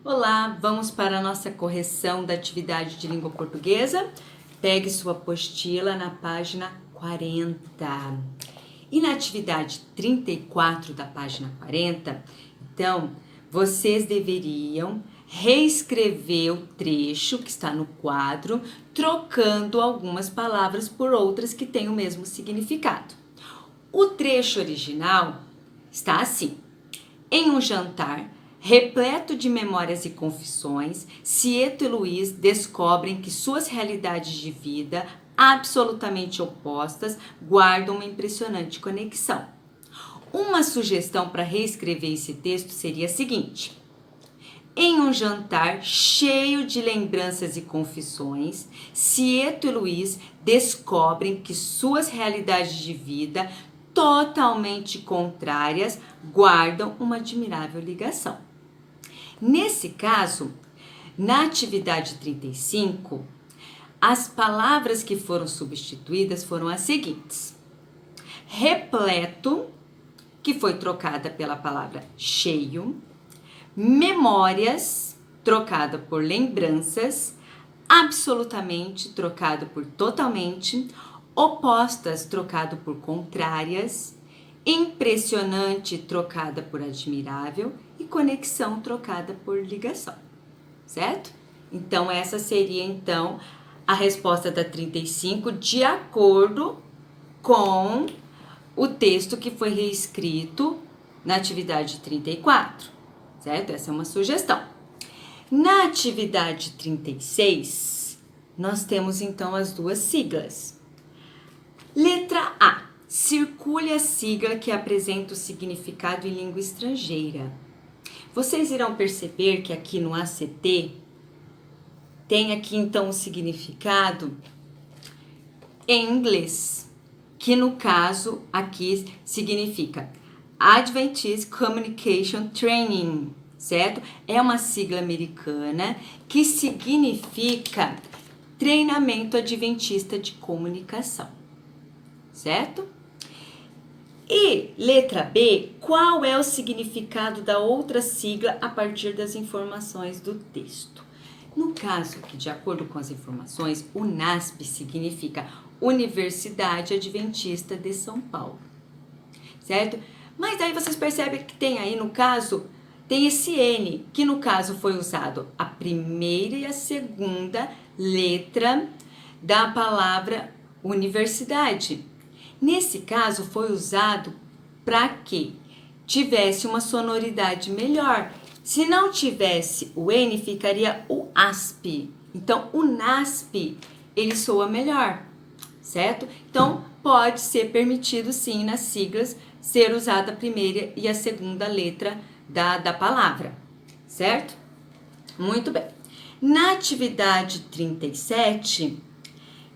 Olá, vamos para a nossa correção da atividade de língua portuguesa. Pegue sua apostila na página 40. E na atividade 34 da página 40, então, vocês deveriam reescrever o trecho que está no quadro, trocando algumas palavras por outras que têm o mesmo significado. O trecho original está assim: em um jantar repleto de memórias e confissões, Cieto e Luiz descobrem que suas realidades de vida, absolutamente opostas, guardam uma impressionante conexão. Uma sugestão para reescrever esse texto seria a seguinte: em um jantar cheio de lembranças e confissões, Cieto e Luiz descobrem que suas realidades de vida, totalmente contrárias, guardam uma admirável ligação. Nesse caso, na atividade 35, as palavras que foram substituídas foram as seguintes: repleto, que foi trocada pela palavra cheio, memórias, trocada por lembranças, absolutamente, trocado por totalmente, opostas, trocado por contrárias, impressionante, trocada por admirável e conexão, trocada por ligação, certo? Então, essa seria, então, a resposta da 35, de acordo com o texto que foi reescrito na atividade 34, certo? Essa é uma sugestão. Na atividade 36, nós temos, então, as duas siglas. Letra A. Circule a sigla que apresenta o significado em língua estrangeira. Vocês irão perceber que aqui no ACT tem aqui então o significado em inglês, que no caso aqui significa Adventist Communication Training, certo? É uma sigla americana que significa treinamento adventista de comunicação, certo? E letra B, qual é o significado da outra sigla a partir das informações do texto? No caso aqui, de acordo com as informações, o NASP significa Universidade Adventista de São Paulo, certo? Mas aí vocês percebem que tem aí, no caso, tem esse N, que no caso foi usado a primeira e a segunda letra da palavra universidade. Nesse caso, foi usado para que tivesse uma sonoridade melhor. Se não tivesse o N, ficaria o ASP. Então, o NASP, ele soa melhor, certo? Então, pode ser permitido, sim, nas siglas, ser usada a primeira e a segunda letra da palavra, certo? Muito bem. Na atividade 37...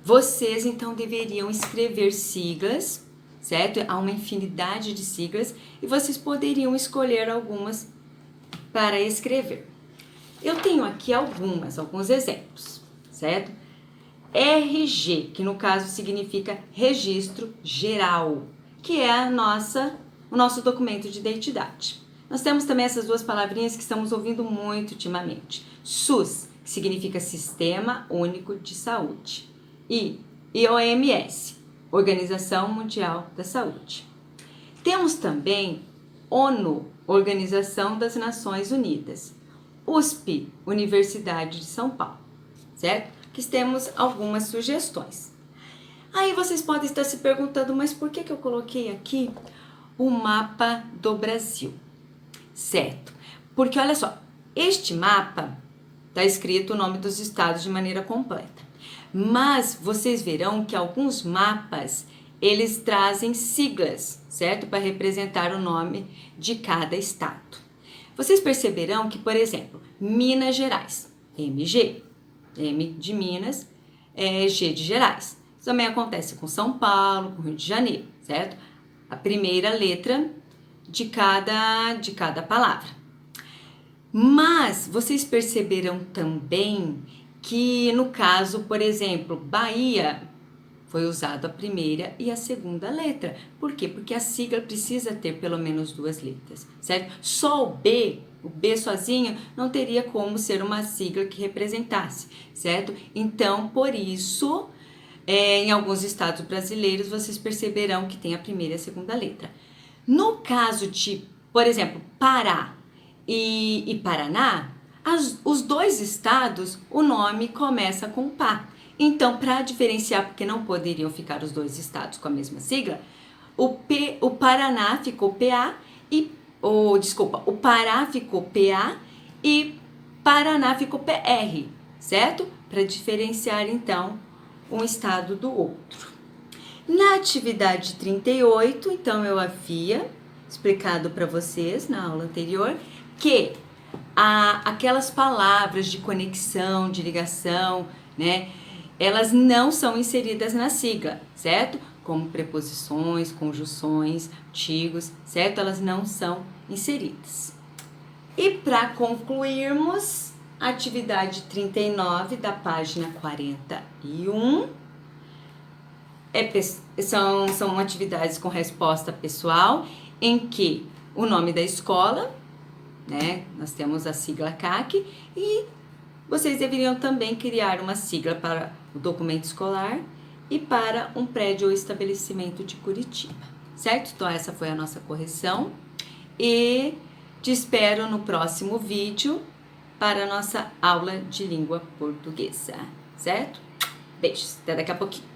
vocês, então, deveriam escrever siglas, certo? Há uma infinidade de siglas e vocês poderiam escolher algumas para escrever. Eu tenho aqui alguns exemplos, certo? RG, que no caso significa Registro Geral, que é o nosso documento de identidade. Nós temos também essas duas palavrinhas que estamos ouvindo muito ultimamente. SUS, que significa Sistema Único de Saúde. E OMS, Organização Mundial da Saúde. Temos também ONU, Organização das Nações Unidas. USP, Universidade de São Paulo, certo? Que temos algumas sugestões. Aí vocês podem estar se perguntando, mas por que eu coloquei aqui o mapa do Brasil? Certo, porque olha só, este mapa está escrito o nome dos estados de maneira completa. Mas vocês verão que alguns mapas, eles trazem siglas, certo? Para representar o nome de cada estado. Vocês perceberão que, por exemplo, Minas Gerais, MG, M de Minas, G de Gerais. Isso também acontece com São Paulo, com Rio de Janeiro, certo? A primeira letra de cada palavra. Mas vocês perceberam também que no caso, por exemplo, Bahia, foi usado a primeira e a segunda letra. Por quê? Porque a sigla precisa ter pelo menos duas letras, certo? Só o B O B sozinho não teria como ser uma sigla que representasse, certo? Então, por isso, em alguns estados brasileiros, vocês perceberão que tem a primeira e a segunda letra. No caso de, por exemplo, Pará e Paraná, os dois estados, o nome começa com Pá. Então, para diferenciar, porque não poderiam ficar os dois estados com a mesma sigla, o Paraná ficou PA e o Pará ficou PA e Paraná ficou PR, certo? Para diferenciar então um estado do outro. Na atividade 38, então eu havia explicado para vocês na aula anterior que aquelas palavras de conexão, de ligação, né? Elas não são inseridas na sigla, certo? Como preposições, conjunções, artigos, certo? Elas não são inseridas. E para concluirmos, a atividade 39 da página 41 são atividades com resposta pessoal, em que o nome da escola, né? Nós temos a sigla CAC e vocês deveriam também criar uma sigla para o documento escolar e para um prédio ou estabelecimento de Curitiba, certo? Então essa foi a nossa correção e te espero no próximo vídeo para a nossa aula de língua portuguesa, certo? Beijos, até daqui a pouquinho.